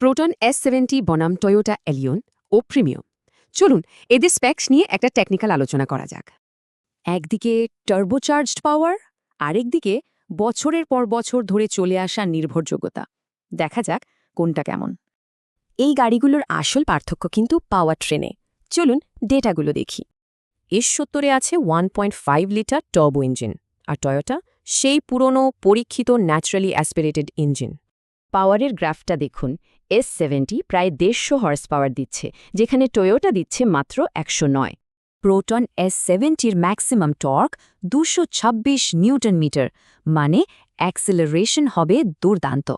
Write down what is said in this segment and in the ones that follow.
Proton S70 বনাম Toyota Allion ও premium. চলুন এদের স্পেক্স নিয়ে একটা টেকনিক্যাল আলোচনা করা যাক। একদিকে টার্বোচার্জড পাওয়ার, আরেকদিকে বছরের পর বছর ধরে চলে আসা নির্ভরযোগ্যতা। দেখা যাক কোনটা কেমন। এই গাড়িগুলোর আসল পার্থক্য কিন্তু পাওয়ার ট্রেনে। চলুন ডেটাগুলো দেখি। S70 আছে 1.5 লিটার টার্বো ইঞ্জিন, আর টয়োটা সেই পুরনো পরীক্ষিত ন্যাচারালি অ্যাসপিরেটেড ইঞ্জিন। পাওয়ারের গ্রাফটা দেখুন, S70 প্রায় 150 হর্স পাওয়ার দিচ্ছে, যেখানে টয়োটা দিচ্ছে মাত্র 109। প্রোটন S70-র ম্যাক্সিমাম টর্ক 226 নিউটন মিটার, মানে অ্যাক্সেলারেশন হবে দুর্দান্ত।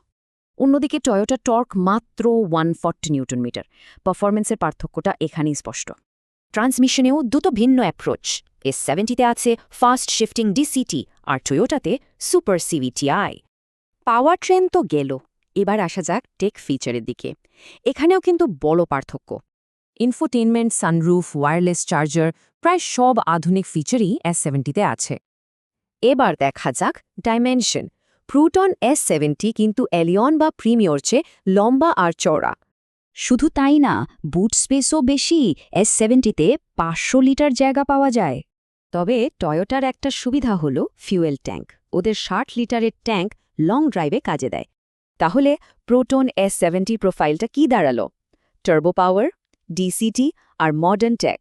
অন্যদিকে টয়োটা টর্ক মাত্র 140 নিউটন মিটার। পারফরমেন্সের পার্থক্যটা এখানেই স্পষ্ট। ট্রান্সমিশনেও দুটো ভিন্ন অ্যাপ্রোচ। S70-তে আছে ফাস্ট শিফটিং DCT, আর টয়োটাতে সুপার CVTI। পাওয়ার ট্রেন তো গেল, এবার আসা যাক টেক ফিচারের দিকে। এখানেও কিন্তু বড় পার্থক্য। ইনফোটেইনমেন্ট, সানরুফ, ওয়্যারলেস চার্জার, প্রায় সব আধুনিক ফিচারই S70-তে আছে। এবার দেখা যাক ডাইমেনশন। প্রোটন S70 কিন্তু এলিয়ন বা প্রিমিয়র চেয়ে লম্বা আর চওড়া। শুধু তাই না, বুট স্পেসও বেশি। S70-তে 500 লিটার জায়গা পাওয়া যায়। তবে টয়োটার একটা সুবিধা হলো ফিউয়েল ট্যাঙ্ক। ওদের 60 লিটারের ট্যাঙ্ক লং ড্রাইভে কাজে দেয়। তাহলে প্রোটন S70 প্রোফাইলটা কি দাঁড়ালো? টার্বো পাওয়ার, DCT আর মডার্ন টেক।